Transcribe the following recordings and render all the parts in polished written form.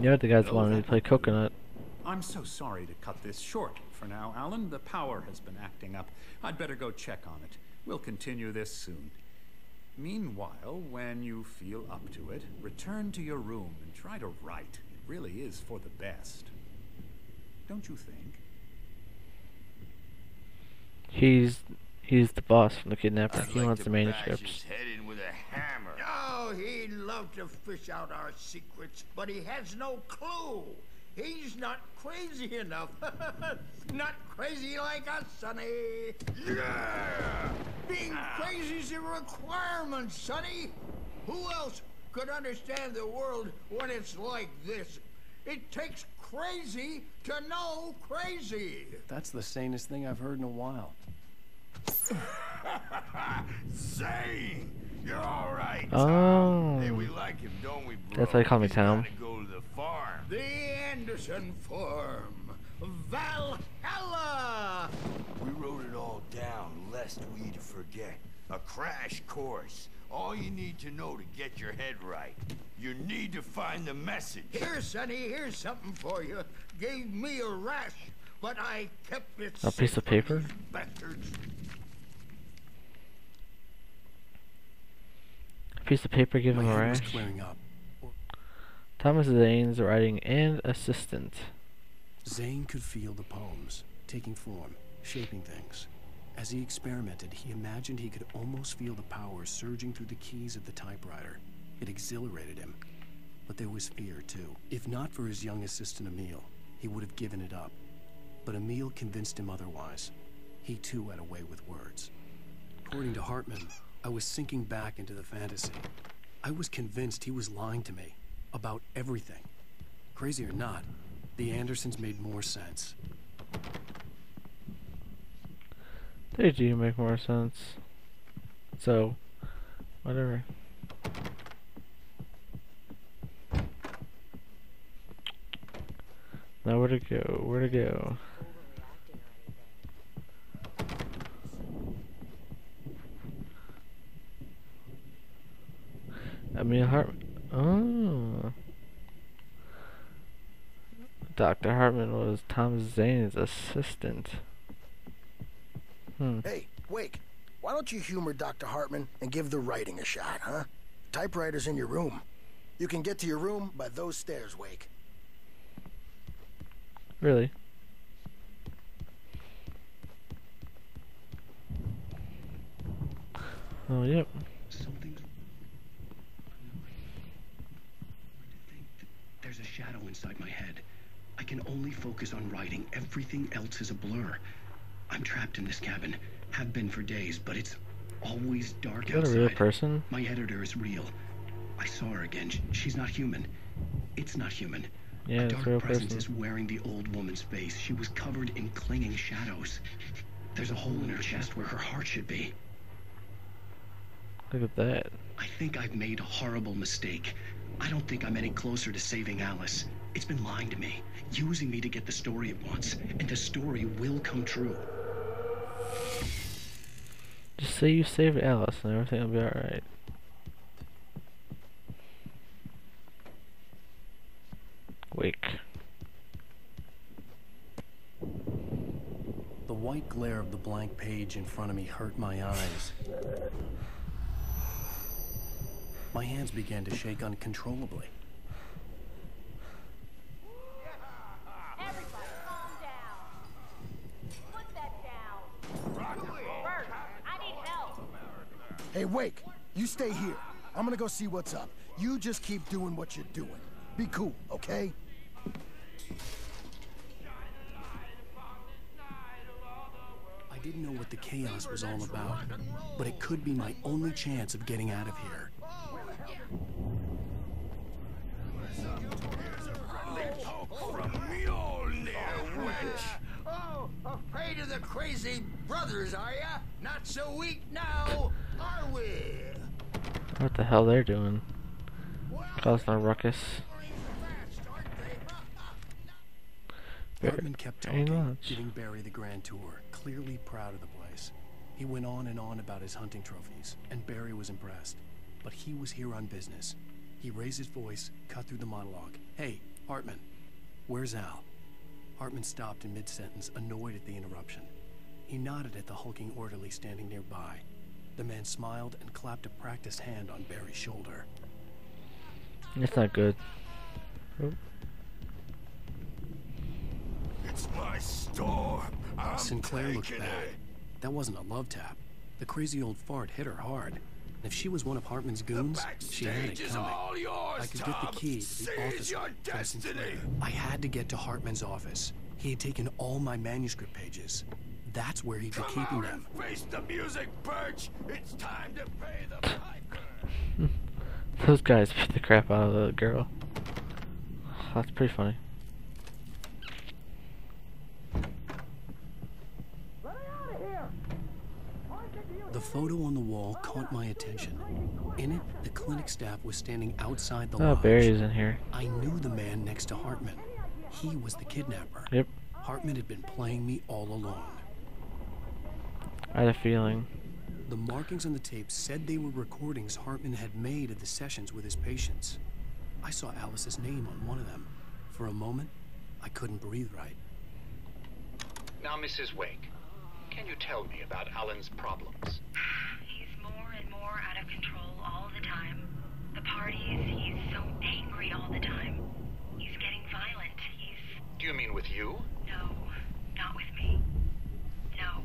Yeah, the guys Well, wanted me to that play would do. Coconut. I'm so sorry to cut this short for now, Alan. The power has been acting up. I'd better go check on it. We'll continue this soon. Meanwhile, when you feel up to it, return to your room and try to write. It really is for the best. Don't you think? He's the boss from the kidnapper. I'd He like wants to the bash manuscripts. his head in with a hammer. Oh, he'd love to fish out our secrets, but he has no clue. He's not crazy enough. Not crazy like us, Sonny. Yeah! Being crazy's a requirement, Sonny. Who else could understand the world when it's like this? It takes crazy to know crazy. That's the sanest thing I've heard in a while. Zane! You're all right, Oh. Tom. Hey, we like him, don't we, bro? That's why they call me He's Tom. gotta go to the farm. The Anderson Farm. Valhalla! We wrote it all down, lest we forget. A crash course. All you need to know to get your head right. You need to find the message. Here, Sonny, here's something for you. Gave me a rash, but I kept it A piece of paper? bastards. A piece of paper give My him a head was rash. clearing up. Thomas Zane's writing and assistant. Zane could feel the poems, taking form, shaping things. As he experimented, he imagined he could almost feel the power surging through the keys of the typewriter. It exhilarated him. But there was fear, too. If not for his young assistant, Emil, he would have given it up. But Emil convinced him otherwise. He, too, had a way with words. According to Hartman, I was sinking back into the fantasy. I was convinced he was lying to me about everything. Crazy or not, the Andersons made more sense. They do make more sense. So, whatever. Now where to go? Where to go? I mean, oh. Dr. Hartman was Tom Zane's assistant. Hey, Wake, why don't you humor Dr. Hartman and give the writing a shot, huh? Typewriter's in your room. You can get to your room by those stairs, Wake. Really? Oh, yep. Something. There's a shadow inside my head. I can only focus on writing. Everything else is a blur. I'm trapped in this cabin. Have been for days, but it's always dark Is that outside. a real person? My editor is real. I saw her again. She's not human. It's not human. Yeah, A it's dark a real presence person. is wearing the old woman's face. She was covered in clinging shadows. There's a hole in her chest where her heart should be. Look at that. I think I've made a horrible mistake. I don't think I'm any closer to saving Alice. It's been lying to me, using me to get the story it wants, and the story will come true. Just say you saved Alice and everything will be alright. Wake. The white glare of the blank page in front of me hurt my eyes. My hands began to shake uncontrollably. Everybody, calm down. Put that down. Bert, I need help. Hey, Wake, you stay here. I'm gonna go see what's up. You just keep doing what you're doing. Be cool, okay? I didn't know what the chaos was all about, but it could be my only chance of getting out of here. From Mjolnir, wench! Oh, afraid of the crazy brothers, are ya? Not so weak now, are we? What the hell they're doing? Causing a ruckus. Hartman kept Very talking, much. giving Barry the grand tour, clearly proud of the place. He went on and on about his hunting trophies, and Barry was impressed. But he was here on business. He raised his voice, cut through the monologue. Hey, Hartman, where's Al? Hartman stopped in mid-sentence, annoyed at the interruption. He nodded at the hulking orderly standing nearby. The man smiled and clapped a practiced hand on Barry's shoulder. It's not good. Oop. It's my storm. I'm Sinclair looked taking back. it. That wasn't a love tap. The crazy old fart hit her hard. And if she was one of Hartman's goons, she had it Backstage is coming. all yours, I could Tom. get the key to the Seize office your from Sinclair. destiny. I had to get to Hartman's office. He had taken all my manuscript pages. That's where he'd be Come keeping out them. and face the music, Birch. It's time to pay the piper. Those guys beat the crap out of the girl. That's pretty funny. The photo on the wall caught my attention. In it, the clinic staff was standing outside the Oh, lodge. Barry's in here. I knew the man next to Hartman. He was the kidnapper. Yep. Hartman had been playing me all along. I had a feeling. The markings on the tape said they were recordings Hartman had made of the sessions with his patients. I saw Alice's name on one of them. For a moment, I couldn't breathe right. Now, Mrs. Wake, can you tell me about Alan's problems? He's more and more out of control all the time. The parties, he's so angry all the time. He's getting violent. Do you mean with you? No, not with me. No,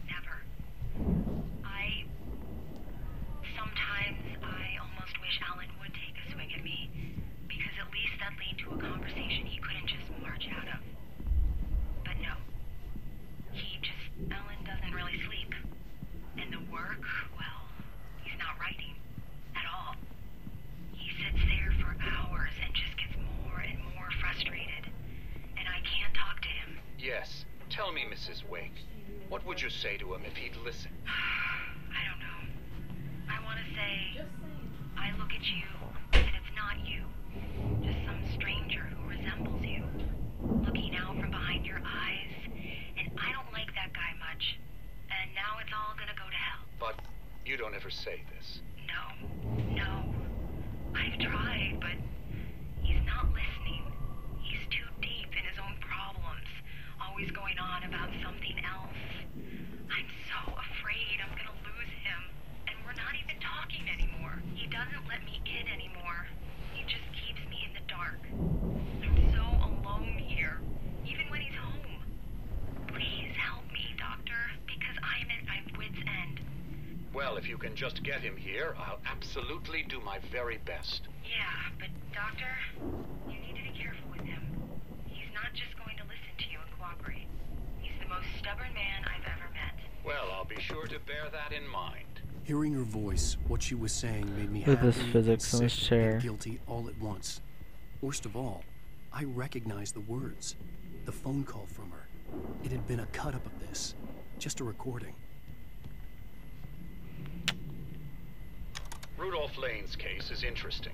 never. Sometimes I almost wish Alan would take a swing at me, because at least that lead to a conversation he couldn't just march out of. But no. Alan doesn't really sleep. And the work, well, he's not writing at all. He sits there for hours and just gets more and more frustrated. And I can't talk to him. Yes. Tell me, Mrs. Wake, what would you say to him if he'd listen? I don't know. I want to say, I look at you, and it's not you. Just some stranger who resembles you. Looking out from behind your eyes. And I don't like that guy much. And now it's all gonna go to hell. But you don't ever say this. No. I've tried, but he's not listening. He's too deep in his own problems. Always going on about something else. I'm so afraid I'm gonna lose him. And we're not even talking anymore. He doesn't let me in anymore. He just keeps me in the dark. I'm so alone here. Even when he's home. Please help me, Doctor, because I'm at my wit's end. Well, if you can just get him here, I'll absolutely do my very best. Yeah, but Doctor, you need to be careful with him. He's not just going to listen to you and cooperate. He's the most stubborn man I've ever met. Well, I'll be sure to bear that in mind. Hearing her voice, what she was saying made me Look at happy this physics and on this sick chair. and guilty all at once. Worst of all, I recognized the words. The phone call from her. It had been a cut-up of this. Just a recording. Rudolph Lane's case is interesting.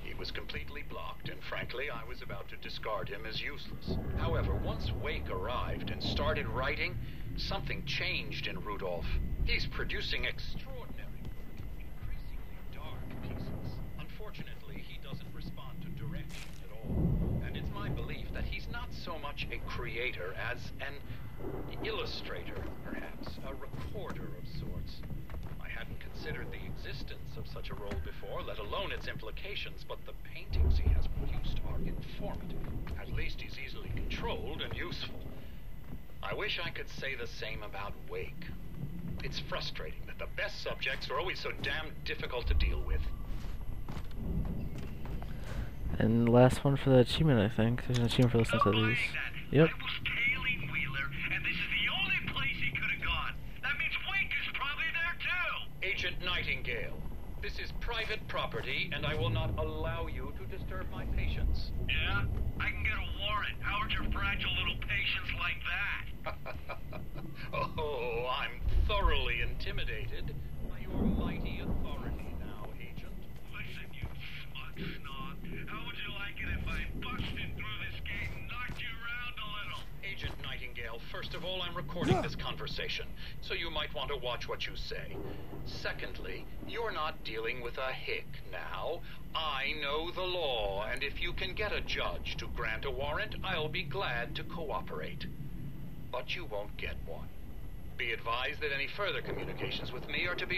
He was completely blocked, and frankly, I was about to discard him as useless. However, once Wake arrived and started writing, something changed in Rudolph. He's producing extraordinary, increasingly dark pieces. Unfortunately, he doesn't respond to direction at all. And it's my belief that he's not so much a creator as an illustrator, perhaps, a recorder of sorts. I hadn't considered the existence of such a role before, let alone its implications, but the paintings he has produced are informative. At least he's easily controlled and useful. I wish I could say the same about Wake. It's frustrating that the best subjects are always so damn difficult to deal with. And the last one for the achievement, I think. There's an achievement for listening to these. Yep. I was tailing Wheeler, and this is the only place he could have gone. That means Wake is probably there too. Agent Nightingale, this is private property, and I will not allow you to disturb my patients. Yeah? I can get a warrant. How would your fragile little patients like that? Oh, I'm thoroughly intimidated by your mighty authority now, Agent. Listen, you smug snob. How would you like it if I busted through this gate and knocked you around a little? Agent Nightingale, first First of all, I'm recording this conversation, so you might want to watch what you say. Secondly, you're not dealing with a hick now. I know the law, and if you can get a judge to grant a warrant, I'll be glad to cooperate. But you won't get one. Be advised that any further communications with me are to be